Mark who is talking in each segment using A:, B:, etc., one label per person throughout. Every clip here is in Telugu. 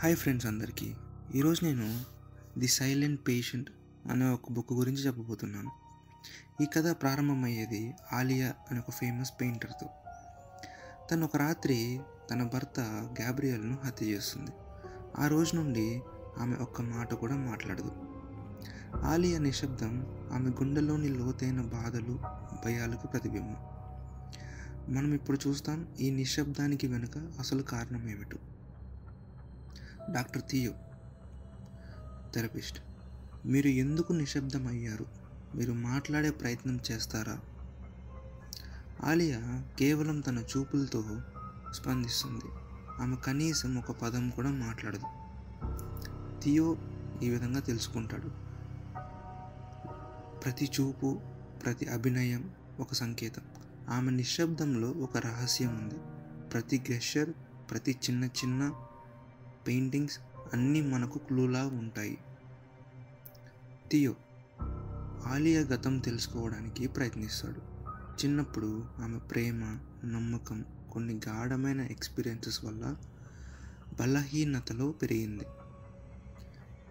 A: హాయ్ ఫ్రెండ్స్ అందరికీ. ఈరోజు నేను ది సైలెంట్ పేషెంట్ అనే ఒక బుక్ గురించి చెప్పబోతున్నాను. ఈ కథ ప్రారంభమయ్యేది ఆలియా అనే ఒక ఫేమస్ పెయింటర్తో. తను ఒక రాత్రి తన భర్త గ్యాబ్రియల్ను హత్య చేస్తుంది. ఆ రోజు నుండి ఆమె ఒక్క మాట కూడా మాట్లాడదు. ఆలియా నిశ్శబ్దం ఆమె గుండెలోని లోతైన బాధలు, భయాలకు ప్రతిబింబం. మనం ఇప్పుడు చూస్తాం ఈ నిశ్శబ్దానికి వెనుక అసలు కారణం ఏమిటో. Doctor Theo, therapist. మీరు ఎందుకు నిశ్శబ్దమయ్యారు? మీరు మాట్లాడే ప్రయత్నం చేస్తారా? ఆలియా కేవలం తన చూపులతో స్పందిస్తుంది. ఆమె కనీసం ఒక పదం కూడా మాట్లాడదు. థియో ఈ విధంగా తెలుసుకుంటాడు. ప్రతి చూపు, ప్రతి అభినయం ఒక సంకేతం. ఆమె నిశ్శబ్దంలో ఒక రహస్యం ఉంది. ప్రతి గెస్చర్, ప్రతి చిన్న చిన్న పెయింటింగ్స్ అన్నీ మనకు క్లూలా ఉంటాయి. థియో ఆలియా గతం తెలుసుకోవడానికి ప్రయత్నిస్తాడు. చిన్నప్పుడు ఆమె ప్రేమ, నమ్మకం కొన్ని గాఢమైన ఎక్స్పీరియన్సెస్ వల్ల బలహీనతలో పెరిగింది.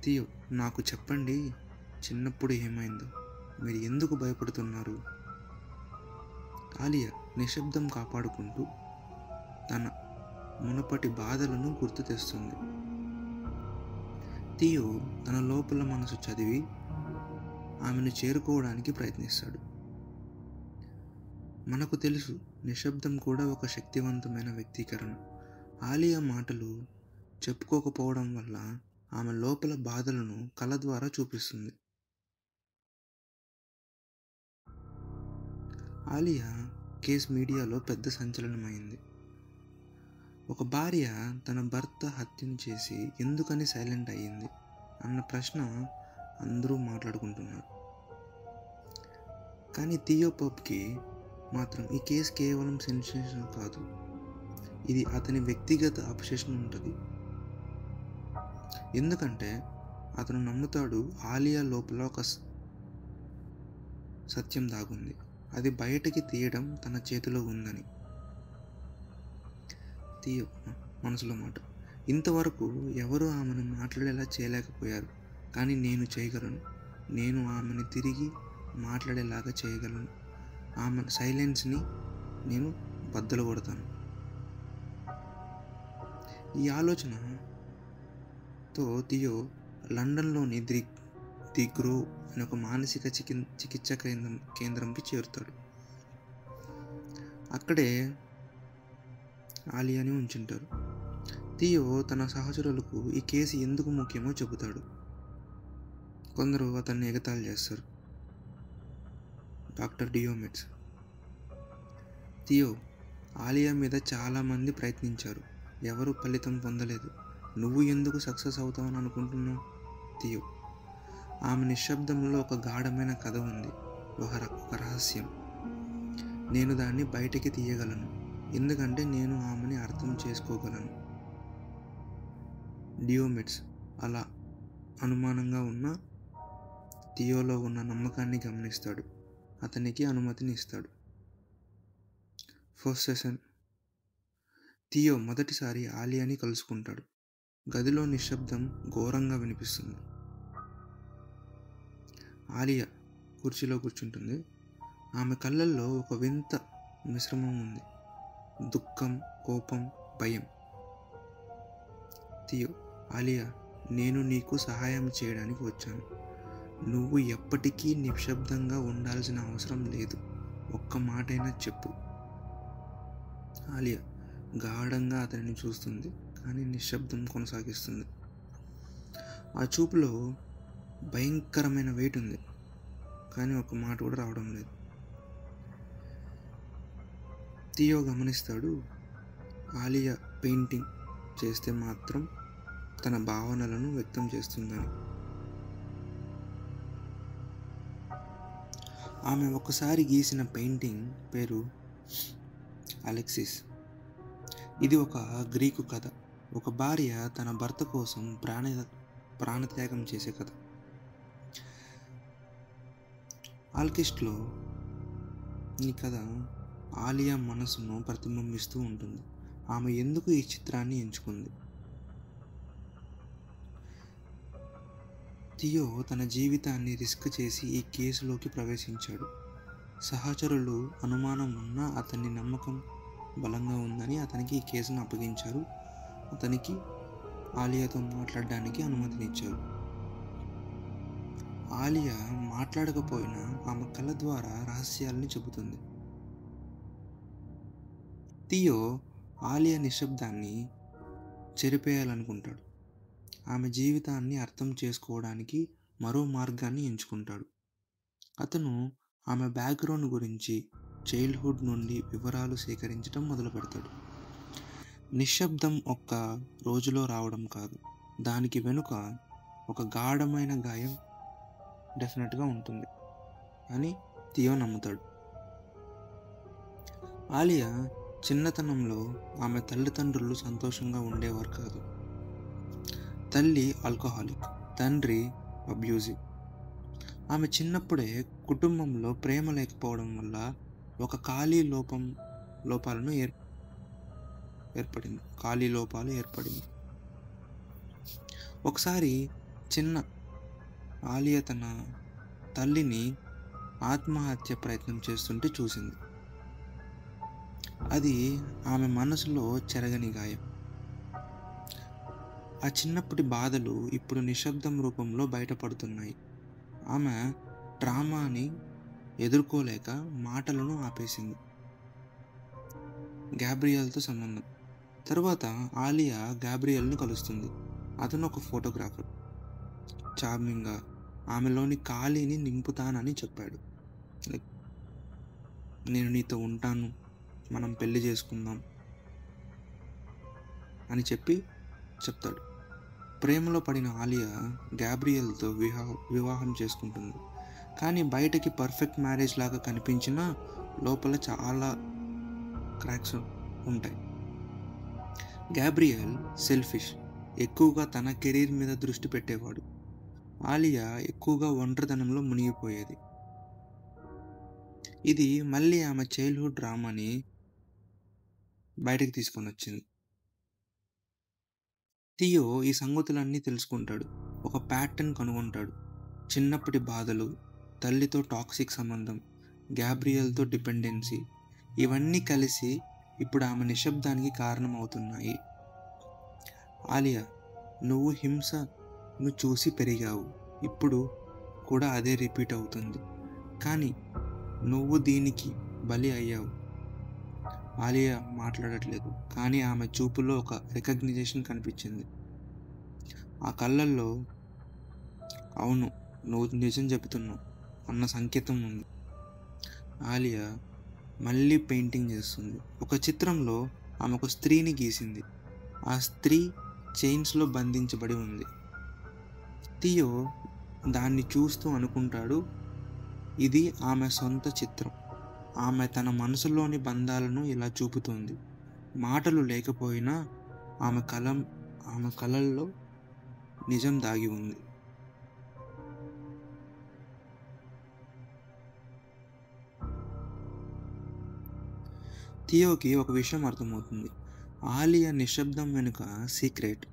A: థియో, నాకు చెప్పండి, చిన్నప్పుడు ఏమైందో? మీరు ఎందుకు భయపడుతున్నారు? ఆలియా నిశ్శబ్దం కాపాడుకుంటూ తన మునుపటి బాధలను గుర్తు తెస్తుంది. థియో తన లోపల మనసు చదివి ఆమెను చేరుకోవడానికి ప్రయత్నిస్తాడు. మనకు తెలుసు, నిశ్శబ్దం కూడా ఒక శక్తివంతమైన వ్యక్తీకరణ. ఆలియా మాటలు చెప్పుకోకపోవడం వల్ల ఆమె లోపల బాధలను కళ ద్వారా చూపిస్తుంది. ఆలియా కేసు మీడియాలో పెద్ద సంచలనమైంది. ఒక భార్య తన భర్త హత్యను చేసి ఎందుకని సైలెంట్ అయ్యింది అన్న ప్రశ్న అందరూ మాట్లాడుకుంటున్నారు. కానీ థియో పబ్కి మాత్రం ఈ కేసు కేవలం సెన్సేషన్ కాదు, ఇది అతని వ్యక్తిగత అబ్సెషన్ ఉంటుంది. ఎందుకంటే అతను నమ్ముతాడు ఆలియా లోపల ఒక సత్యం దాగుంది, అది బయటికి తీయడం తన చేతిలో ఉందని. థియో మనసులో మాట, ఇంతవరకు ఎవరూ ఆమెను మాట్లాడేలా చేయలేకపోయారు, కానీ నేను చేయగలను. నేను ఆమెను తిరిగి మాట్లాడేలాగా చేయగలను. ఆమె సైలెన్స్ని నేను బద్దలు కొడతాను. ఈ ఆలోచనతో థియో లండన్లోని ది గ్రోవ్ అనే ఒక మానసిక చికిత్స కేంద్రంకి చేరుతాడు. అక్కడే ఆలియాని ఉంచుంటారు. థియో తన సహచరులకు ఈ కేసు ఎందుకు ముఖ్యమో చెబుతాడు. కొందరు అతన్ని ఎగతాళి చేస్తారు. డాక్టర్ డియోమెట్స్, థియో, ఆలియా మీద చాలామంది ప్రయత్నించారు, ఎవరు ఫలితం పొందలేదు. నువ్వు ఎందుకు సక్సెస్ అవుతావని అనుకుంటున్నావు? థియో, ఆమె నిశ్శబ్దంలో ఒక గాఢమైన కథ ఉంది, ఒక రహస్యం. నేను దాన్ని బయటికి తీయగలను, ఎందుకంటే నేను ఆమెని అర్థం చేసుకోగలను. డియోమెట్స్ అలా అనుమానంగా ఉన్న థియోలో ఉన్న నమ్మకాన్ని గమనిస్తాడు. అతనికి అనుమతిని ఇస్తాడు. First session. థియో మొదటిసారి ఆలియాని కలుసుకుంటాడు. గదిలో నిశ్శబ్దం ఘోరంగా వినిపిస్తుంది. ఆలియా కుర్చీలో కూర్చుంటుంది. ఆమె కళ్ళల్లో ఒక వింత మిశ్రమం ఉంది, దుఃఖం, కోపం, భయం. థియో, ఆలియా, నేను నీకు సహాయం చేయడానికి వచ్చాను. నువ్వు ఎప్పటికీ నిశ్శబ్దంగా ఉండాల్సిన అవసరం లేదు, ఒక్క మాటైనా చెప్పు. ఆలియా గాఢంగా అతనిని చూస్తుంది, కానీ నిశ్శబ్దం కొనసాగిస్తుంది. ఆ చూపులో భయంకరమైన వెయిట్ ఉంది, కానీ ఒక్క మాట కూడా రావడం లేదు. థియో గమనిస్తాడు, ఆలియా పెయింటింగ్ చేస్తే మాత్రం తన భావనలను వ్యక్తం చేస్తుందని. ఆమె ఒకసారి గీసిన పెయింటింగ్ పేరు అలెక్సిస్. ఇది ఒక గ్రీకు కథ, ఒక భార్య తన భర్త కోసం ప్రాణత్యాగం చేసే కథ. ఆల్కెస్ట్లో ఈ కథ ఆలియా మనసును ప్రతిబింబిస్తూ ఉంటుంది. ఆమె ఎందుకు ఈ చిత్రాన్ని ఎంచుకుంది? థియో తన జీవితాన్ని రిస్క్ చేసి ఈ కేసులోకి ప్రవేశించాడు. సహచరులు అనుమానం ఉన్నా అతని నమ్మకం బలంగా ఉందని అతనికి ఈ కేసును అప్పగించారు. అతనికి ఆలియాతో మాట్లాడడానికి అనుమతినిచ్చారు. ఆలియా మాట్లాడకపోయినా ఆమె కళ్ళ ద్వారా రహస్యాల్ని చెబుతుంది. థియో ఆలియా నిశ్శబ్దాన్ని చెరిపేయాలనుకుంటాడు. ఆమె జీవితాన్ని అర్థం చేసుకోవడానికి మరో మార్గాన్ని ఎంచుకుంటాడు. అతను ఆమె బ్యాక్గ్రౌండ్ గురించి, చైల్డ్హుడ్ నుండి వివరాలు సేకరించడం మొదలు పెడతాడు. నిశ్శబ్దం ఒక్క రోజులో రావడం కాదు, దానికి వెనుక ఒక గాఢమైన గాయం డెఫినెట్గా ఉంటుంది అని థియో నమ్ముతాడు. ఆలియా చిన్నతనంలో ఆమె తల్లిదండ్రులు సంతోషంగా ఉండేవారు కాదు. తల్లి ఆల్కహాలిక్, తండ్రి అబ్యూజివ్. ఆమె చిన్నప్పుడే కుటుంబంలో ప్రేమ లేకపోవడం వల్ల ఒక ఖాళీ లోపాలు ఏర్పడింది. ఒకసారి చిన్న ఆలియా తన తల్లిని ఆత్మహత్య ప్రయత్నం చేస్తుంటే చూసింది. అది ఆమె మనసులో చెరగని గాయం. ఆ చిన్నప్పటి బాధలు ఇప్పుడు నిశ్శబ్దం రూపంలో బయటపడుతున్నాయి. ఆమె ట్రామాని ఎదుర్కోలేక మాటలను ఆపేసింది. గ్యాబ్రియల్తో సంబంధం. తర్వాత ఆలియా గ్యాబ్రియల్ని కలుస్తుంది. అతను ఒక ఫోటోగ్రాఫర్. చార్మింగ్గా ఆమెలోని ఖాళీని నింపుతానని చెప్పాడు. నేను నీతో ఉంటాను, మనం పెళ్లి చేసుకుందాం అని చెప్తాడు. ప్రేమలో పడిన ఆలియా గ్యాబ్రియల్తో వివాహం చేసుకుంటుంది. కానీ బయటకి పర్ఫెక్ట్ మ్యారేజ్ లాగా కనిపించినా లోపల చాలా క్రాక్స్ ఉంటాయి. గ్యాబ్రియల్ సెల్ఫిష్, ఎక్కువగా తన కెరీర్ మీద దృష్టి పెట్టేవాడు. ఆలియా ఎక్కువగా ఒంటరితనంలో మునిగిపోయేది. ఇది మళ్ళీ ఆమె చైల్డ్హుడ్ డ్రామాని బయటకు తీసుకొని వచ్చింది. థియో ఈ సంగతులన్నీ తెలుసుకుంటాడు. ఒక ప్యాటర్న్ కనుగొంటాడు. చిన్నప్పటి బాధలు, తల్లితో టాక్సిక్ సంబంధం, గ్యాబ్రియల్తో డిపెండెన్సీ, ఇవన్నీ కలిసి ఇప్పుడు ఆమె నిశ్శబ్దానికి కారణం అవుతున్నాయి. ఆలియా, నువ్వు హింసను చూసి పెరిగావు, ఇప్పుడు కూడా అదే రిపీట్ అవుతుంది, కానీ నువ్వు దీనికి బలి అయ్యావు. ఆలియా మాట్లాడట్లేదు, కానీ ఆమె చూపులో ఒక రికగ్నిషన్ కనిపించింది. ఆ కళ్ళల్లో అవును, నువ్వు నిజం చెబుతున్నావు అన్న సంకేతం ఉంది. ఆలియా మళ్ళీ పెయింటింగ్ చేస్తుంది. ఒక చిత్రంలో ఆమె ఒక స్త్రీని గీసింది. ఆ స్త్రీ చైన్స్లో బంధించబడి ఉంది. థియో దాన్ని చూస్తూ అనుకుంటాడు, ఇది ఆమె సొంత చిత్రం. ఆమె తన మనసులోని బంధాలను ఇలా చూపుతోంది. మాటలు లేకపోయినా ఆమె కళల్లో నిజం దాగి ఉంది. థియోకి ఒక విషయం అర్థమవుతుంది. ఆలియా నిశ్శబ్దం వెనుక సీక్రెట్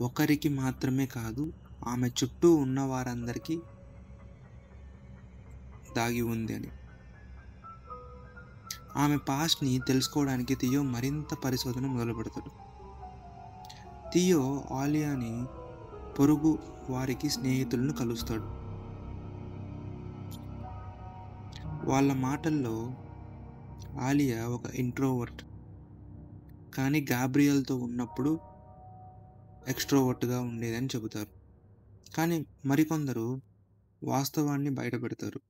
A: ఒకరికి మాత్రమే కాదు, ఆమె చుట్టూ ఉన్న వారందరికీ దాగి ఉంది అని. ఆమె పాస్ట్ని తెలుసుకోవడానికి థియో మరింత పరిశోధన మొదలు పెడతాడు. థియో ఆలియాని పొరుగు వారికి స్నేహితులను కలుస్తాడు. వాళ్ళ మాటల్లో ఆలియా ఒక ఇంట్రోవర్ట్, కానీ గ్యాబ్రియల్తో ఉన్నప్పుడు ఎక్స్ట్రోవర్ట్గా ఉండేదని చెబుతారు. కానీ మరికొందరు వాస్తవాన్ని బయటపెడతారు.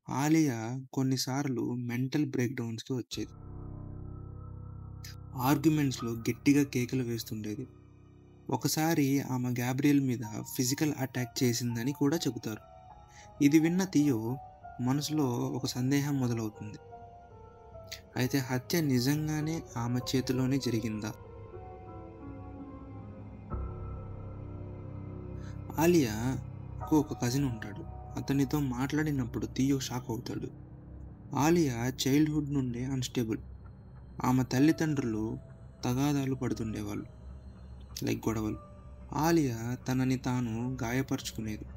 A: ఆలియా కొన్నిసార్లు మెంటల్ బ్రేక్డౌన్స్కి వచ్చేది. ఆర్గ్యుమెంట్స్లో గట్టిగా కేకలు వేస్తుండేది. ఒకసారి ఆమె గ్యాబ్రియల్ మీద ఫిజికల్ అటాక్ చేసిందని కూడా చెబుతారు. ఇది విన్న థియో మనసులో ఒక సందేహం మొదలవుతుంది. అయితే హత్య నిజంగానే ఆమె చేతిలోనే జరిగిందా? ఆలియాకు ఒక కజిన్ ఉంటాడు. అతనితో మాట్లాడినప్పుడు థియో షాక్ అవుతాడు. ఆలియా చైల్డ్హుడ్ నుండే అన్స్టేబుల్. ఆమె తల్లిదండ్రులు తగాదాలు పడుతుండేవాళ్ళు, గొడవలు. ఆలియా తనని తాను గాయపరుచుకునేది.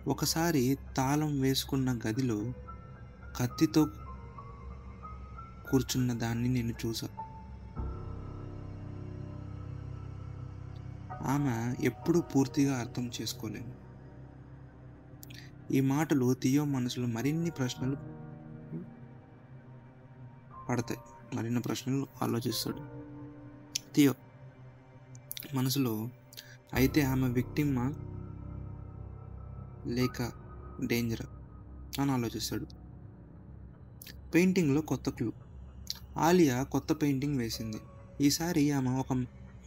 A: ఒకసారి తాళం వేసుకున్న గదిలో కత్తితో కూర్చున్న దాన్ని నేను చూసా. ఆమె ఎప్పుడూ పూర్తిగా అర్థం చేసుకోలేను. ఈ మాటలు థియో మనసులో మరిన్ని ప్రశ్నలు పడతాయి. మరిన్ని ప్రశ్నలు ఆలోచిస్తాడు థియో మనసులో. అయితే ఆమె విక్టిమా లేక డేంజరా అని ఆలోచిస్తాడు. పెయింటింగ్లో కొత్త క్లూ. ఆలియా కొత్త పెయింటింగ్ వేసింది. ఈసారి ఆమె ఒక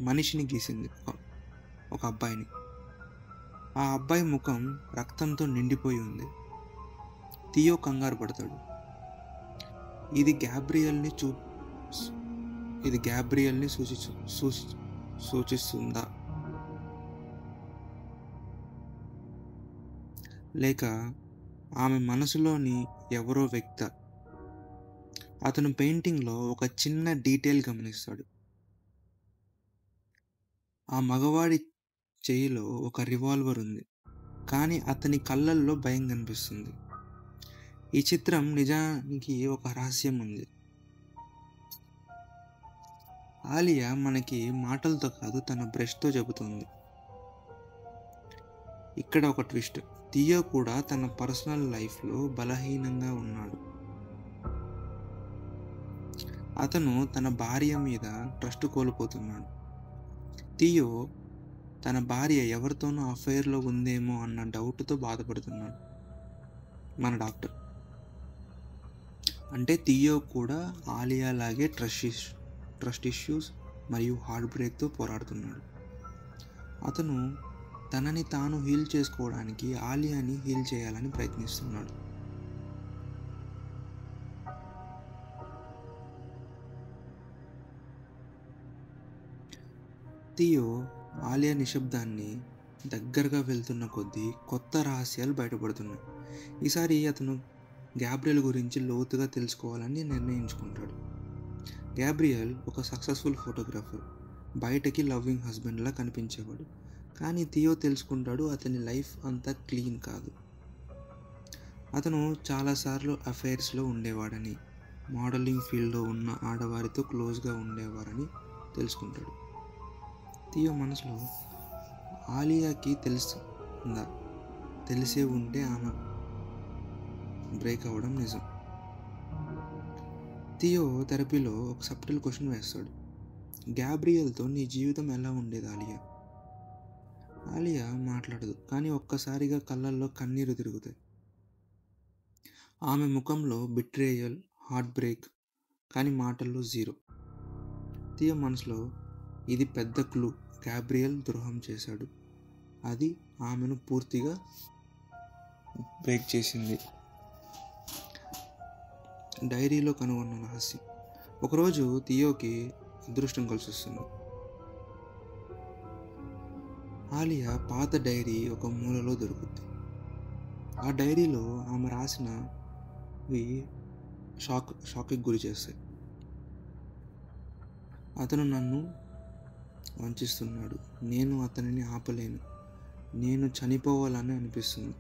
A: మనిషిని గీసింది, ఒక అబ్బాయిని. ఆ అబ్బాయి ముఖం రక్తంతో నిండిపోయి ఉంది. థియో కంగారు పడతాడు. ఇది గ్యాబ్రియల్ని సూచిస్తుందా, లేక ఆమె మనసులోని ఎవరో వ్యక్తి? అతను పెయింటింగ్లో ఒక చిన్న డీటెయిల్ గమనిస్తాడు. ఆ మగవాడి చేయిలో ఒక రివాల్వర్ ఉంది, కానీ అతని కళ్ళల్లో భయం కనిపిస్తుంది. ఈ చిత్రం నిజానికి ఒక రహస్యం ఉంది. ఆలియా మనకి మాటలతో కాదు, తన బ్రష్తో చెబుతుంది. ఇక్కడ ఒక ట్విస్ట్. థియో కూడా తన పర్సనల్ లైఫ్లో బలహీనంగా ఉన్నాడు. అతను తన భార్య మీద ట్రస్ట్ కోల్పోతున్నాడు. థియో తన భార్య ఎవరితోనో అఫైర్లో ఉందేమో అన్న డౌట్తో బాధపడుతున్నాడు. మన డాక్టర్ అంటే థియో కూడా ఆలియా లాగే ట్రస్ట్ ఇష్యూస్ మరియు హార్ట్ బ్రేక్తో పోరాడుతున్నాడు. అతను తనని తాను హీల్ చేసుకోవడానికి ఆలియాని హీల్ చేయాలని ప్రయత్నిస్తున్నాడు. థియో ఆలియా నిశ్శబ్దాన్ని దగ్గరగా వెళ్తున్న కొద్దీ కొత్త రహస్యాలు బయటపడుతున్నాయి. ఈసారి అతను గ్యాబ్రియల్ గురించి లోతుగా తెలుసుకోవాలని నిర్ణయించుకుంటాడు. గ్యాబ్రియల్ ఒక సక్సెస్ఫుల్ ఫోటోగ్రాఫర్, బయటకి లవ్వింగ్ హస్బెండ్లా కనిపించేవాడు. కానీ థియో తెలుసుకుంటాడు అతని లైఫ్ అంతా క్లీన్ కాదు. అతను చాలాసార్లు అఫైర్స్లో ఉండేవాడని, మోడలింగ్ ఫీల్డ్లో ఉన్న ఆడవారితో క్లోజ్గా ఉండేవారని తెలుసుకుంటాడు. థియో మనసులో ఆలియాకి తెలిసే ఉంటే ఆమె బ్రేక్ అవ్వడం నిజం. థియో థెరపీలో ఒక సబ్టిల్ క్వశ్చన్ వేస్తాడు. గ్యాబ్రియల్తో నీ జీవితం ఎలా ఉండేది ఆలియా? ఆలియా మాట్లాడదు, కానీ ఒక్కసారిగా కళ్ళల్లో కన్నీరు తిరుగుతాయి. ఆమె ముఖంలో బిట్రేయల్, హార్ట్ బ్రేక్, కానీ మాటల్లో జీరో. థియో మనసులో ఇది పెద్ద క్లూ. గ్యాబ్రియల్ ద్రోహం చేశాడు, అది ఆమెను పూర్తిగా బ్రేక్ చేసింది. డైరీలో కనుగొన్న రహస్యం. ఒకరోజు థియోకి అదృష్టం కలిసి వస్తుంది. ఆలియా పాత డైరీ ఒక మూలలో దొరుకుతుంది. ఆ డైరీలో ఆమె రాసినవి షాక్కి గురి చేస్తాయి. అతను నన్ను వంచిస్తున్నాడు, నేను అతనిని ఆపలేను, నేను చనిపోవాలని అనిపిస్తుంది.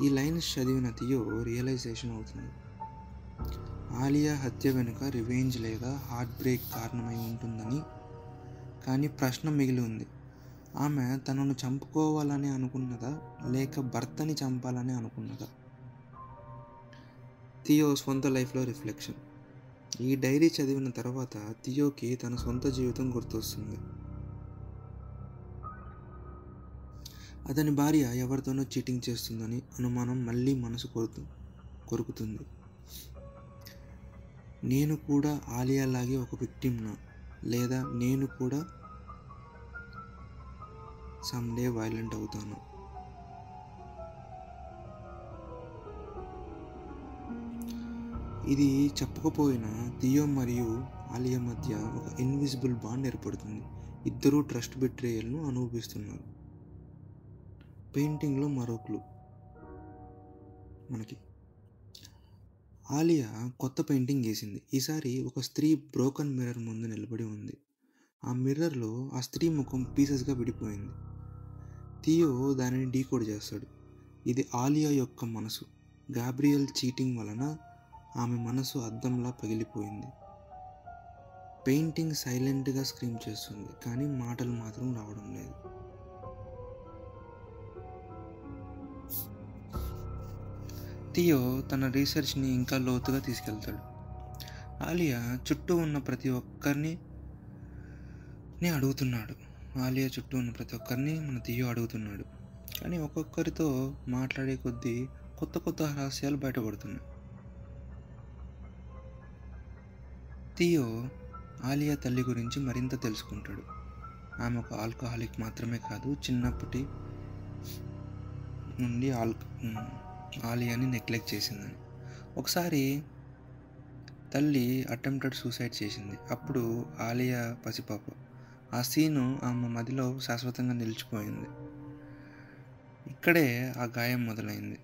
A: ఈ లైన్స్ చదివిన థియో రియలైజేషన్ అవుతుంది. ఆలియా హత్య వెనుక రివెంజ్ లేదా హార్ట్ బ్రేక్ కారణమై ఉంటుందని. కానీ ప్రశ్న మిగిలి ఉంది. ఆమె తనను చంపుకోవాలని అనుకున్నదా, లేక భర్తని చంపాలని అనుకున్నదా? థియో సొంత లైఫ్లో రిఫ్లెక్షన్. ఈ డైరీ చదివిన తర్వాత థియోకి తన సొంత జీవితం గుర్తొస్తుంది. అతని భార్య ఎవరితోనో చీటింగ్ చేస్తుందని అనుమానం మళ్ళీ మనసు కొరుకుతుంది. నేను కూడా ఆలియా లాగే ఒక విక్టిమ్నా, లేదా నేను కూడా సమ్డే వైలెంట్ అవుతాను? ఇది చెప్పకపోయినా థియో మరియు ఆలియా మధ్య ఒక ఇన్విజిబుల్ బాండ్ ఏర్పడుతుంది. ఇద్దరూ ట్రస్ట్ బిట్రేయల్ను అనుభవిస్తున్నారు. పెయింటింగ్లో మరో క్లూ మనకి. ఆలియా కొత్త పెయింటింగ్ గీసింది. ఈసారి ఒక స్త్రీ బ్రోకన్ మిర్రర్ ముందు నిలబడి ఉంది. ఆ మిర్రర్లో ఆ స్త్రీ ముఖం పీసెస్గా విడిపోయింది. థియో దానిని డీకోడ్ చేస్తాడు. ఇది ఆలియా యొక్క మనసు. గాబ్రియల్ చీటింగ్ వలన ఆమె మనసు అద్దంలా పగిలిపోయింది. పెయింటింగ్ సైలెంట్గా స్క్రీమ్ చేస్తుంది, కానీ మాటలు మాత్రం రావడం లేదు. థియో తన రీసెర్చ్ని ఇంకా లోతుగా తీసుకెళ్తాడు. ఆలియా చుట్టూ ఉన్న ప్రతి ఒక్కరిని మన థియో అడుగుతున్నాడు. కానీ ఒక్కొక్కరితో మాట్లాడే కొద్దీ కొత్త కొత్త రహస్యాలు బయటపడుతున్నాయి. థియో ఆలియా తల్లి గురించి మరింత తెలుసుకుంటాడు. ఆమె ఒక ఆల్కహాలిక్ మాత్రమే కాదు, చిన్నప్పటి నుండి ఆలియాని నెగ్లెక్ట్ చేసిందని. ఒకసారి తల్లి అటెంప్టెడ్ సూసైడ్ చేసింది. అప్పుడు ఆలియా పసిపాప. ఆ సీను ఆమె మదిలో శాశ్వతంగా నిలిచిపోయింది. ఇక్కడే ఆ గాయం మొదలైంది.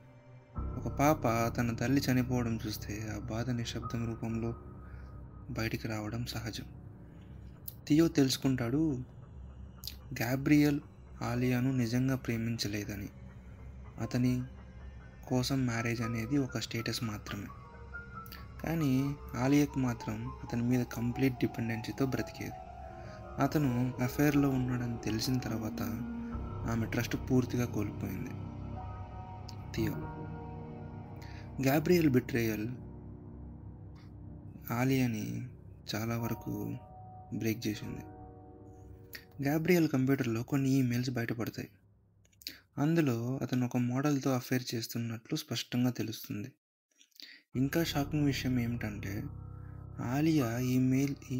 A: ఒక పాప తన తల్లి చనిపోవడం చూస్తే ఆ బాధ నిశ్శబ్దం రూపంలో బయటికి రావడం సహజం. థియో తెలుసుకుంటాడు, గాబ్రియల్ ఆలియాను నిజంగా ప్రేమించలేదని. అతని కోసం మ్యారేజ్ అనేది ఒక స్టేటస్ మాత్రమే. కానీ ఆలియాకు మాత్రం అతని మీద కంప్లీట్ డిపెండెన్సీతో బ్రతికేది. అతను అఫైర్లో ఉన్నాడని తెలిసిన తర్వాత ఆమె ట్రస్ట్ పూర్తిగా కోల్పోయింది. థియో గాబ్రియల్ బిట్రేయల్ ఆలియాని చాలా వరకు బ్రేక్ చేసింది. గాబ్రియల్ కంప్యూటర్లో కొన్ని ఈమెయిల్స్ బయటపడతాయి. అందులో అతను ఒక మోడల్తో అఫైర్ చేస్తున్నట్లు స్పష్టంగా తెలుస్తుంది. ఇంకా షాకింగ్ విషయం ఏమిటంటే ఆలియా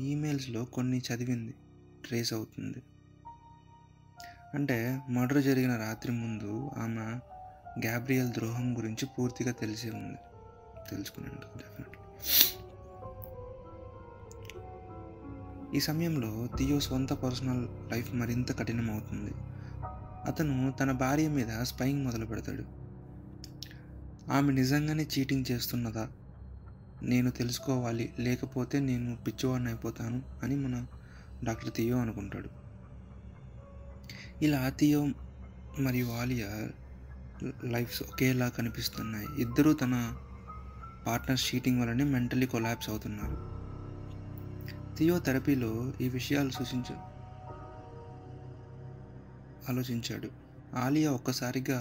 A: ఈమెయిల్స్లో కొన్ని చదివింది ట్రేస్ అవుతుంది. అంటే మర్డర్ జరిగిన రాత్రి ముందు ఆమె గాబ్రియల్ ద్రోహం గురించి పూర్తిగా తెలుసుకున్నాను డెఫినెట్లీ. ఈ సమయంలో థియో సొంత పర్సనల్ లైఫ్ మరింత కఠినమవుతుంది. అతను తన భార్య మీద స్పైయింగ్ మొదలు పెడతాడు. ఆమె నిజంగానే చీటింగ్ చేస్తున్నదా నేను తెలుసుకోవాలి, లేకపోతే నేను పిచ్చివాడిని అయిపోతాను అని మన డాక్టర్ థియో అనుకుంటాడు. ఇలా థియో మరియు ఆలియా లైఫ్స్ ఒకేలా కనిపిస్తున్నాయి. ఇద్దరూ తన పార్ట్నర్స్ చీటింగ్ వల్లనే మెంటలీ కొలాప్స్ అవుతున్నారు. థియో థెరపీలో ఈ విషయాలు ఆలోచించాడు. ఆలియా ఒక్కసారిగా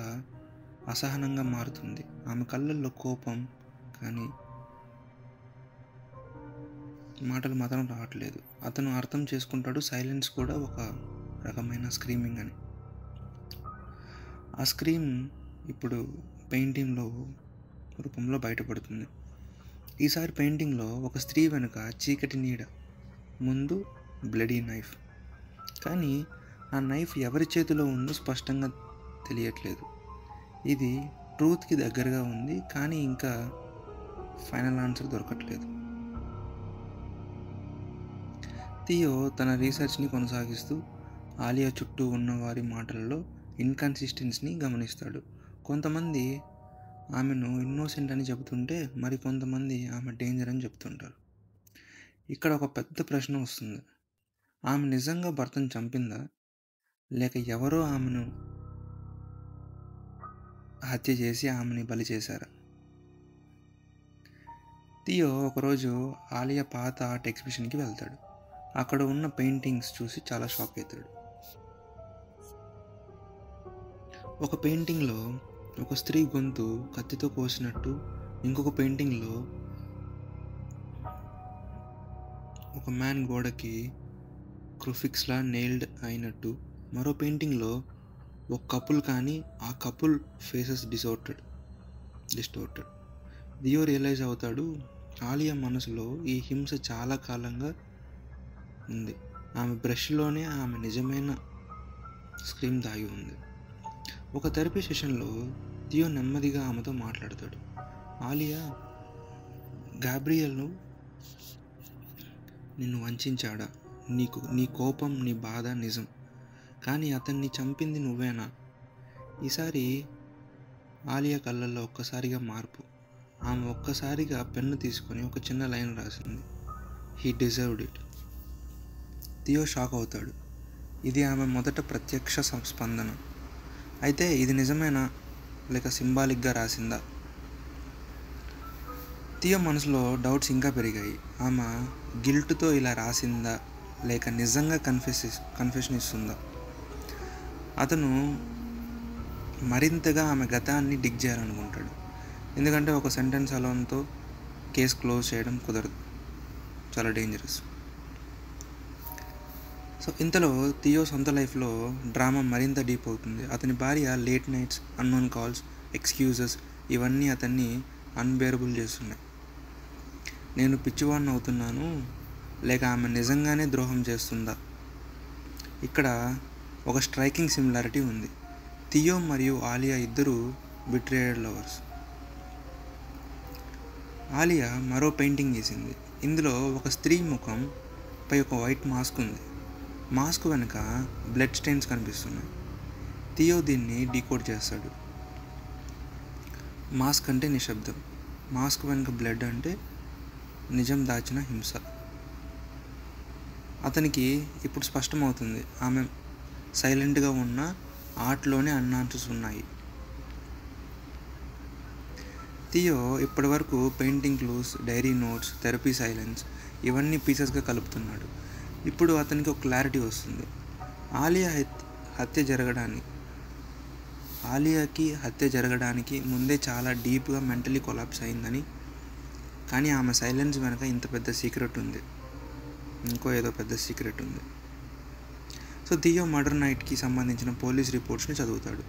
A: అసహనంగా మారుతుంది. ఆమె కళ్ళల్లో కోపం, కానీ మాటలు మాత్రం రావట్లేదు. అతను అర్థం చేసుకుంటాడు, సైలెన్స్ కూడా ఒక రకమైన స్క్రీమింగ్ అని. ఆ స్క్రీమ్ ఇప్పుడు పెయింటింగ్లో రూపంలో బయటపడుతుంది. ఈసారి పెయింటింగ్లో ఒక స్త్రీ వెనుక చీకటి నీడ, ముందు బ్లడీ నైఫ్. కానీ ఆ నైఫ్ ఎవరి చేతిలో ఉందో స్పష్టంగా తెలియట్లేదు. ఇది ట్రూత్కి దగ్గరగా ఉంది, కానీ ఇంకా ఫైనల్ ఆన్సర్ దొరకట్లేదు. థియో తన రీసెర్చ్ని కొనసాగిస్తూ ఆలియా చుట్టూ ఉన్న వారి మాటలలో ఇన్కన్సిస్టెన్సీని గమనిస్తాడు. కొంతమంది ఆమెను ఇన్నోసెంట్ అని చెబుతుంటే మరికొంతమంది ఆమె డేంజర్ అని చెప్తుంటారు. ఇక్కడ ఒక పెద్ద ప్రశ్న వస్తుంది. ఆమె నిజంగా భర్తను చంపిందా, లేక ఎవరో ఆమెను హత్య చేసి ఆమెని బలి చేశారా? థియో ఒకరోజు ఆలియా పాత ఆర్ట్ ఎగ్జిబిషన్కి వెళ్తాడు. అక్కడ ఉన్న పెయింటింగ్స్ చూసి చాలా షాక్ అవుతాడు. ఒక పెయింటింగ్లో ఒక స్త్రీ గొంతు కత్తితో కోసినట్టు, ఇంకొక పెయింటింగ్లో ఒక మ్యాన్ గోడకి క్రూఫిక్స్లా నెయిల్డ్ అయినట్టు, మరో పెయింటింగ్లో ఒక కపుల్, కానీ ఆ కపుల్ ఫేసెస్ డిస్టోర్టెడ్. థియో రియలైజ్ అవుతాడు, ఆలియా మనసులో ఈ హింస చాలా కాలంగా ఉంది. ఆమె బ్రష్లోనే ఆమె నిజమైన స్క్రీమ్ దాగి ఉంది. ఒక థెరపీ సెషన్లో థియో నెమ్మదిగా ఆమెతో మాట్లాడతాడు. ఆలియా, గాబ్రియల్ను నిన్ను వంచాడా? నీ కోపం, నీ బాధ నిజం, కానీ అతన్ని చంపింది నువ్వేనా? ఈసారి ఆలియా కళ్ళల్లో ఒక్కసారిగా మార్పు. ఆమె ఒక్కసారిగా పెన్ను తీసుకొని ఒక చిన్న లైన్ రాసింది, he deserved it. Theo shock అవుతాడు. ఇది ఆమె మొదట ప్రత్యక్ష స్పందన. అయితే ఇది నిజమేనా, లేక సింబాలిక్గా రాసిందా? థియో మనసులో డౌట్స్ ఇంకా పెరిగాయి. ఆమె గిల్ట్తో ఇలా రాసిందా, లేక నిజంగా కన్ఫెషన్ ఇస్తుందా? అతను మరింతగా ఆమె గతాన్ని డిగ్ చేయాలనుకుంటాడు. ఎందుకంటే ఒక సెంటెన్స్ అలోన్తో కేసు క్లోజ్ చేయడం కుదరదు, చాలా డేంజరస్. సో ఇంతలో థియో సొంత లైఫ్లో డ్రామా మరింత డీప్ అవుతుంది. అతని భార్య late nights, unknown calls, excuses ఇవన్నీ అతన్ని అన్బేరబుల్ చేస్తున్నాయి. నేను పిచ్చివాడిని అవుతున్నాను, లేక ఆమె నిజంగానే ద్రోహం చేస్తుందా? ఇక్కడ ఒక స్ట్రైకింగ్ సిమిలారిటీ ఉంది. థియో మరియు ఆలియా ఇద్దరు బిట్రేయడ్ లవర్స్. ఆలియా మరో పెయింటింగ్ గీసింది. ఇందులో ఒక స్త్రీ ముఖం పై ఒక వైట్ మాస్క్ ఉంది. మాస్క్ వెనుక బ్లడ్ స్టెయిన్స్ కనిపిస్తున్నాయి. థియో దీన్ని డీకోడ్ చేస్తాడు. మాస్క్ అంటే నిశ్శబ్దం, మాస్క్ వెనుక బ్లడ్ అంటే నిజం దాచిన హింస. అతనికి ఇప్పుడు స్పష్టమవుతుంది, ఆమె సైలెంట్గా ఉన్న ఆర్ట్లోనే అన్ఆన్సర్స్ ఉన్నాయి. థియో ఇప్పటివరకు painting clues, diary notes, therapy silence ఇవన్నీ పీసెస్గా కలుపుతున్నాడు. ఇప్పుడు అతనికి ఒక క్లారిటీ వస్తుంది. ఆలియాకి హత్య జరగడానికి ముందే చాలా డీప్గా మెంటలీ కొలాప్స్ అయిందని, కానీ ఆమె సైలెన్స్ వెనక ఇంత పెద్ద సీక్రెట్ ఉంది, ఇంకో ఏదో పెద్ద సీక్రెట్ ఉంది. సో థియో మర్డర్ నైట్కి సంబంధించిన పోలీస్ రిపోర్ట్స్ని చదువుతాడు.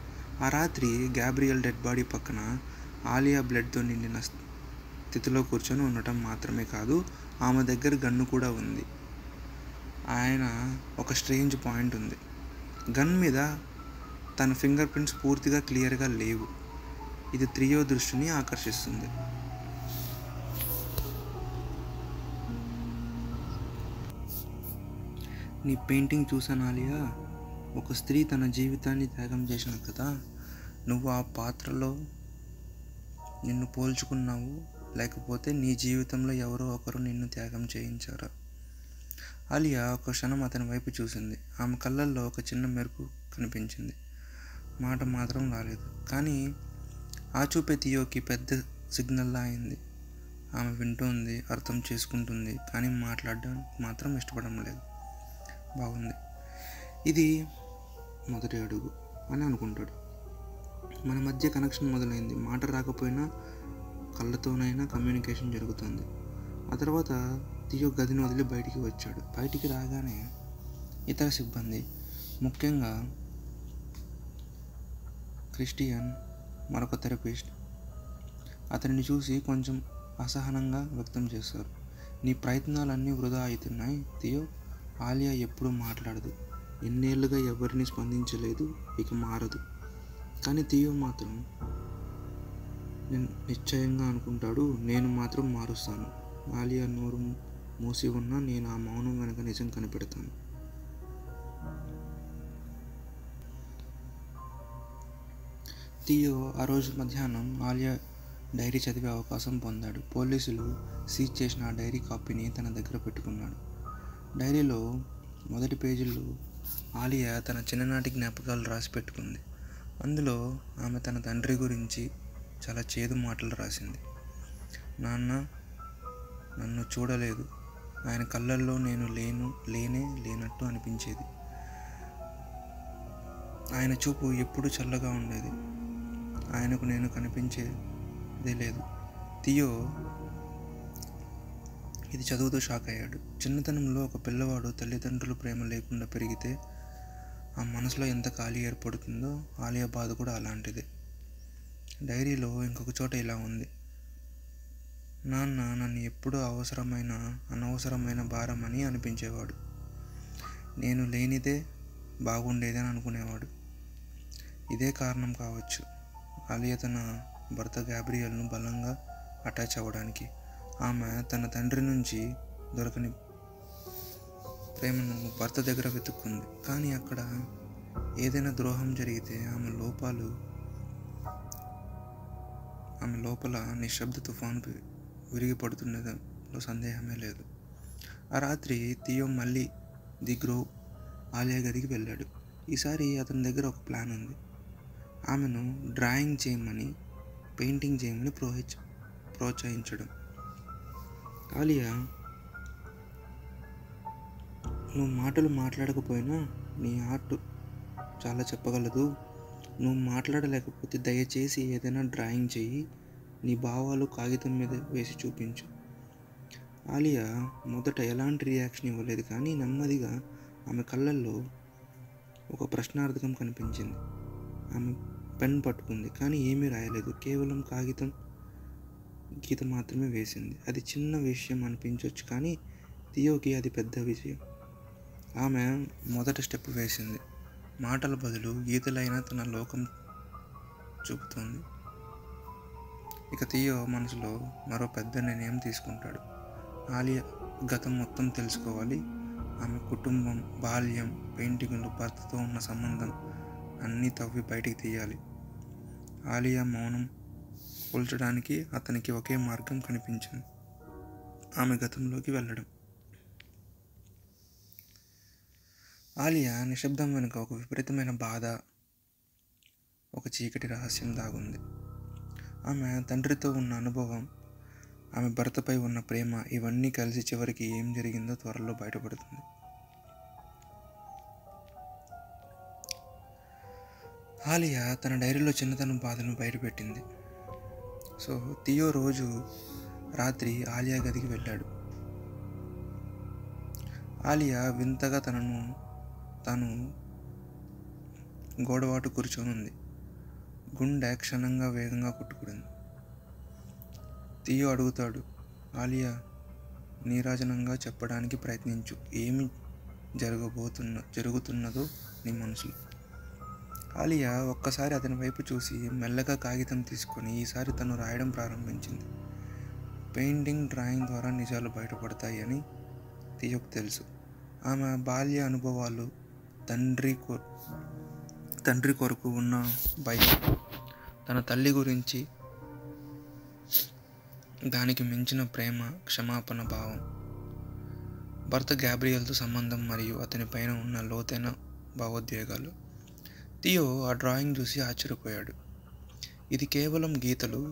A: ఆ రాత్రి గ్యాబ్రియల్ డెడ్ బాడీ పక్కన ఆలియా బ్లడ్తో నిండిన స్థితిలో కూర్చొని ఉండటం మాత్రమే కాదు, ఆమె దగ్గర గన్ను కూడా ఉంది. ఆయన ఒక స్ట్రేంజ్ పాయింట్ ఉంది. గన్ మీద తన ఫింగర్ ప్రింట్స్ పూర్తిగా క్లియర్గా లేవు. ఇది థియో దృష్టిని ఆకర్షిస్తుంది. నీ పెయింటింగ్ చూసాను ఆలియా, ఒక స్త్రీ తన జీవితాన్ని త్యాగం చేసిన కదా. నువ్వు ఆ పాత్రలో నిన్ను పోల్చుకున్నావు, లేకపోతే నీ జీవితంలో ఎవరో ఒకరు నిన్ను త్యాగం చేయించారా? ఆలియా ఒక క్షణం అతని వైపు చూసింది. ఆమె కళ్ళల్లో ఒక చిన్న మెరుపు కనిపించింది. మాట మాత్రం రాలేదు. కానీ ఆ చూపే థియోకి పెద్ద సిగ్నల్లా అయింది. ఆమె వింటుంది, అర్థం చేసుకుంటుంది, కానీ మాట్లాడడానికి మాత్రం ఇష్టపడడం లేదు. బాగుంది, ఇది మొదటి అడుగు అని అనుకుంటాడు. మన మధ్య కనెక్షన్ మొదలైంది. మాట రాకపోయినా కళ్ళతోనైనా కమ్యూనికేషన్ జరుగుతుంది. ఆ తర్వాత థియో గదిని వదిలి బయటికి వచ్చాడు. బయటికి రాగానే ఇతర సిబ్బంది, ముఖ్యంగా క్రిస్టియన్, మరొక థెరపిస్ట్ అతనిని చూసి కొంచెం అసహనంగా వ్యక్తం చేశారు. నీ ప్రయత్నాలన్నీ వృధా అవుతున్నాయి థియో. ఆలియా ఎప్పుడూ మాట్లాడదు, ఎన్నేళ్లుగా ఎవరిని స్పందించలేదు, ఇక మారదు. కానీ థియో మాత్రం నిశ్చయంగా అనుకుంటాడు, నేను మాత్రం మారుస్తాను. ఆలియా నోరు మూసి ఉన్నా నేను ఆ మౌనం వెనక నిజం కనిపెడతాను. థియో ఆ రోజు మధ్యాహ్నం ఆలియా డైరీ చదివే అవకాశం పొందాడు. పోలీసులు సీజ్ చేసిన ఆ డైరీ కాపీని తన దగ్గర పెట్టుకున్నాడు. డైరీలో మొదటి పేజీలో ఆలియా తన చిన్ననాటి జ్ఞాపకాలు రాసి పెట్టుకుంది. అందులో ఆమె తన తండ్రి గురించి చాలా చేదు మాటలు రాసింది. నాన్న నన్ను చూడలేదు, ఆయన కళ్ళల్లో నేను లేనట్టు అనిపించేది. ఆయన చూపు ఎప్పుడూ చల్లగా ఉండేది, ఆయనకు నేను కనిపించేదే లేదు. థియో ఇది చదువుతూ షాక్ అయ్యాడు. చిన్నతనంలో ఒక పిల్లవాడు తల్లిదండ్రుల ప్రేమ లేకుండా పెరిగితే ఆ మనసులో ఎంత ఖాళీ ఏర్పడుతుందో ఆలియా బాధ కూడా అలాంటిదే. డైరీలో ఇంకొక చోట ఇలా ఉంది, నాన్న నన్ను ఎప్పుడూ అనవసరమైన భారం అని అనిపించేవాడు. నేను లేనిదే బాగుండేదని అనుకునేవాడు. ఇదే కారణం కావచ్చు ఆలియా తన భర్త గ్యాబ్రియల్ను బలంగా అటాచ్ అవ్వడానికి. ఆమె తన తండ్రి నుంచి దొరకని ప్రేమను భర్త దగ్గర వెతుక్కుంది. కానీ అక్కడ ఏదైనా ద్రోహం జరిగితే ఆమె లోపల నిశ్శబ్ద తుఫాను విరిగి పడుతున్నదో సందేహమే లేదు. ఆ రాత్రి థియో మళ్ళీ ది గ్రోవ్ ఆలియా గదికి వెళ్ళాడు. ఈసారి అతని దగ్గర ఒక ప్లాన్ ఉంది. ఆమెను డ్రాయింగ్ చేయమని, పెయింటింగ్ చేయమని ప్రోత్సహించడం. ఆలియా, నువ్వు మాటలు మాట్లాడకపోయినా నీ ఆర్ట్ చాలా చెప్పగలదు. నువ్వు మాట్లాడలేకపోతే దయచేసి ఏదైనా డ్రాయింగ్ చెయ్యి, నీ భావాలు కాగితం మీద వేసి చూపించు. ఆలియా మొదట ఎలాంటి రియాక్షన్ ఇవ్వలేదు, కానీ నెమ్మదిగా ఆమె కళ్ళల్లో ఒక ప్రశ్నార్థకం కనిపించింది. ఆమె పెన్ పట్టుకుంది, కానీ ఏమీ రాయలేదు. కేవలం కాగితం గీత మాత్రమే వేసింది. అది చిన్న విషయం అనిపించవచ్చు, కానీ థియోకి అది పెద్ద విజయం. ఆమె మొదటి స్టెప్ వేసింది. మాటల బదులు గీతలైన తన లోకం చూపుతోంది. ఇక థియో మనసులో మరో పెద్ద నిర్ణయం తీసుకుంటాడు. ఆలియా గతం మొత్తం తెలుసుకోవాలి. ఆమె కుటుంబం, బాల్యం, పెయింటింగ్లు, భర్తతో ఉన్న సంబంధం అన్నీ తవ్వి బయటికి తీయాలి. ఆలియా మౌనం కూల్చడానికి అతనికి ఒకే మార్గం కనిపించింది: ఆమె గతంలోకి వెళ్ళడం. ఆలియా నిశ్శబ్దం వెనుక ఒక విపరీతమైన బాధ, ఒక చీకటి రహస్యం దాగుంది. ఆమె తండ్రితో ఉన్న అనుభవం, ఆమె భర్తపై ఉన్న ప్రేమ, ఇవన్నీ కలిసి చివరికి ఏం జరిగిందో త్వరలో బయటపడుతుంది. ఆలియా తన డైరీలో చిన్నతనం బాధను బయటపెట్టింది. సో థియో రోజు రాత్రి ఆలియా గదికి వెళ్ళాడు. ఆలియా వింతగా తాను గోడవాటు కూర్చొని ఉంది. గుండె క్షణంగా వేగంగా కొట్టుకుంది. థియో అడుగుతాడు, ఆలియా, నీరాజనంగా చెప్పడానికి ప్రయత్నించు. ఏమి జరుగుతున్నదో నీ మనసులో. ఆలియా ఒక్కసారి అతని వైపు చూసి మెల్లగా కాగితం తీసుకొని ఈసారి తను రాయడం ప్రారంభించింది. పెయింటింగ్, డ్రాయింగ్ ద్వారా నిజాలు బయటపడతాయి అని థియోకు తెలుసు. ఆమె బాల్య అనుభవాలు, తండ్రి కొరకు ఉన్న భయం, తన తల్లి గురించి దానికి మించిన ప్రేమ, క్షమాపణ భావం, భర్త గ్యాబ్రియల్తో సంబంధం మరియు అతని పైన ఉన్న లోతైన భావోద్వేగాలు. థియో ఆ డ్రాయింగ్ చూసి ఆశ్చర్యపోయాడు. ఇది కేవలం గీతలు,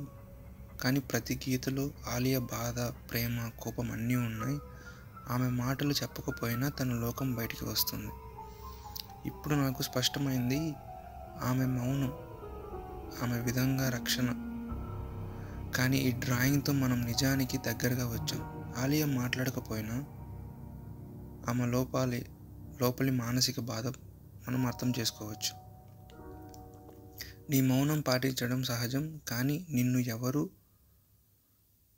A: కానీ ప్రతి గీతలో ఆలియా బాధ, ప్రేమ, కోపం అన్నీ ఉన్నాయి. ఆమె మాటలు చెప్పకపోయినా తన లోకం బయటికి వస్తుంది. ఇప్పుడు నాకు స్పష్టమైంది, ఆమె మౌనం ఆమె విధంగా రక్షణ. కానీ ఈ డ్రాయింగ్తో మనం నిజానికి దగ్గరగా వచ్చాం. ఆలియా మాట్లాడకపోయినా ఆమె లోపలి మానసిక బాధ మనం అర్థం చేసుకోవచ్చు. నీ మౌనం పాటించడం సహజం, కానీ నిన్ను ఎవరు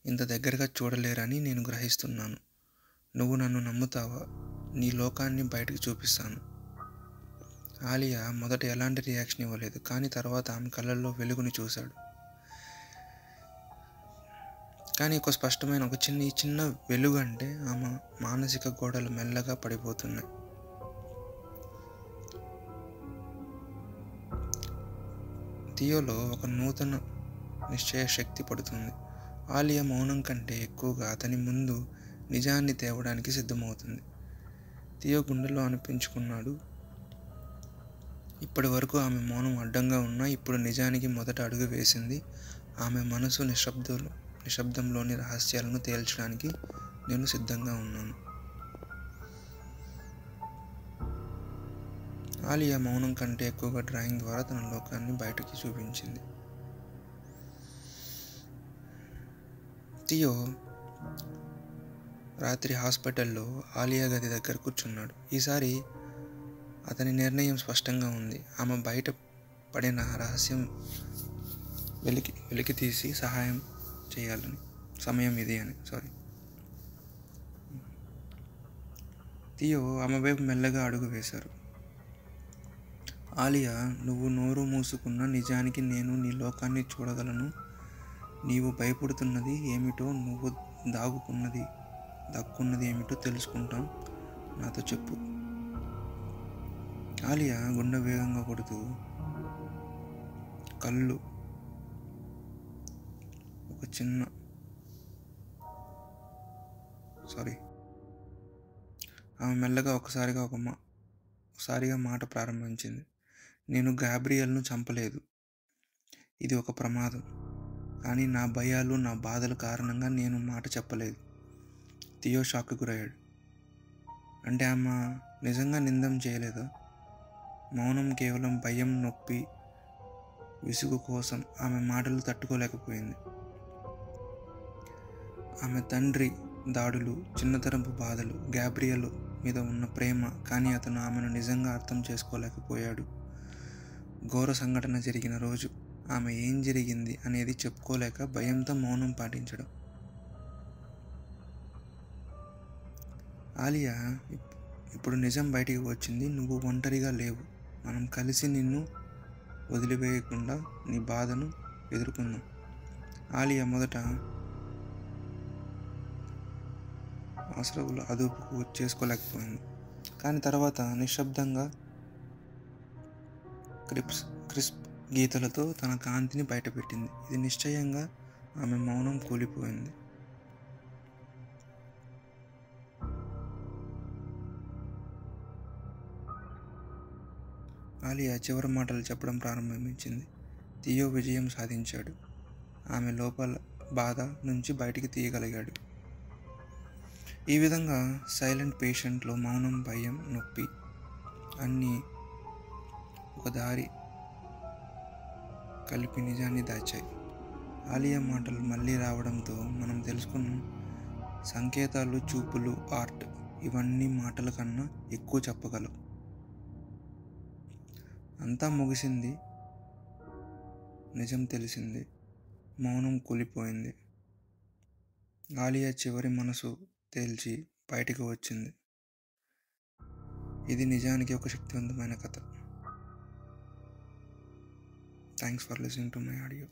A: ఇంత దగ్గరగా చూడలేరని నేను గ్రహిస్తున్నాను. నువ్వు నన్ను నమ్ముతావా? నీ లోకాన్ని బయటకు చూపిస్తాను. ఆలియా మొదట ఎలాంటి రియాక్షన్ ఇవ్వలేదు, కానీ తర్వాత ఆమె కళ్ళల్లో వెలుగుని చూశాడు. కానీ ఒక స్పష్టమైన చిన్న వెలుగు అంటే ఆమె మానసిక గోడలు మెల్లగా పడిపోతున్నాయి. థియోలో ఒక నూతన నిశ్చయ శక్తి పడుతుంది. ఆలియా మౌనం కంటే ఎక్కువగా అతని ముందు నిజాన్ని తేవడానికి సిద్ధమవుతుంది. థియో గుండెలో అనిపించుకున్నాడు. ఇప్పటి వరకు ఆమె మౌనం అడ్డంగా ఉన్నా ఇప్పుడు నిజానికి మొదట అడుగు వేసింది. ఆమె మనసు నిశ్శబ్దంలోని రహస్యాలను తేల్చడానికి నేను సిద్ధంగా ఉన్నాను. ఆలియా మౌనం కంటే ఎక్కువగా డ్రాయింగ్ ద్వారా తన లోకాన్ని బయటకి చూపించింది. థియో రాత్రి హాస్పిటల్లో ఆలియా గది దగ్గర కూర్చున్నాడు. ఈసారి అతని స్పష్టంగా ఉంది. ఆమె బయట పడిన రహస్యం వెలికి తీసి సహాయం చేయాలని సమయం ఇది అని. థియో ఆమె వైపు మెల్లగా అడుగు వేశారు. ఆలియా, నువ్వు నోరు మూసుకున్న నిజానికి నేను నీ లోకాన్ని చూడగలను. నీవు భయపడుతున్నది ఏమిటో, నువ్వు దాక్కున్నది ఏమిటో తెలుసుకుంటాం. నాతో చెప్పు. ఆలియా గుండె వేగంగా కొడుతూ కళ్ళు ఆమె మెల్లగా ఒకసారిగా మాట ప్రారంభించింది. నేను గాబ్రియల్ను చంపలేదు. ఇది ఒక ప్రమాదం. కానీ నా భయాలు, నా బాధల కారణంగా నేను మాట చెప్పలేదు. థియో షాక్కి గురయ్యాడు. అంటే ఆమె నిజంగా నిందం చేయలేదా? మౌనం కేవలం భయం, నొప్పి, విసుగు కోసం ఆమె మాటలు తట్టుకోలేకపోయింది. ఆమె తండ్రి దాడులు, చిన్నతరపు బాధలు, గాబ్రియల్ మీద ఉన్న ప్రేమ, కానీ అతను ఆమెను నిజంగా అర్థం చేసుకోలేకపోయాడు. ఘోర సంఘటన జరిగిన రోజు ఆమె ఏం జరిగింది అనేది చెప్పుకోలేక భయంతో మౌనం పాటించడం. ఆలియా, ఇప్పుడు నిజం బయటికి వచ్చింది. నువ్వు ఒంటరిగా లేవు. మనం కలిసి నిన్ను వదిలివేయకుండా నీ బాధను ఎదుర్కొందాం. ఆలియా మొదట అసలు అదుపుకు చేసుకోలేకపోయింది. కానీ తర్వాత నిశ్శబ్దంగా క్రిస్ప్ గీతలతో తన కాంతిని బయటపెట్టింది. ఇది నిశ్చయంగా ఆమె మౌనం కూలిపోయింది. ఆలియా చివరి మాటలు చెప్పడం ప్రారంభించింది. థియో విజయం సాధించాడు. ఆమె లోపల బాధ నుంచి బయటికి తీయగలిగాడు. ఈ విధంగా సైలెంట్ పేషెంట్లో మౌనం, భయం, నొప్పి అన్నీ ఒక దారి కలిపి నిజాన్ని దాచాయి. ఆలియా మాటలు మళ్ళీ రావడంతో మనం తెలుసుకున్న సంకేతాలు, చూపులు, ఆర్ట్ ఇవన్నీ మాటల కన్నా ఎక్కువ చెప్పగలవు. అంతా ముగిసింది. నిజం తెలిసింది. మౌనం కూలిపోయింది. ఆలియా చివరి మనసు తేల్చి బయటికి వచ్చింది. ఇది నిజానికి ఒక శక్తివంతమైన కథ. Thanks for listening to my audio.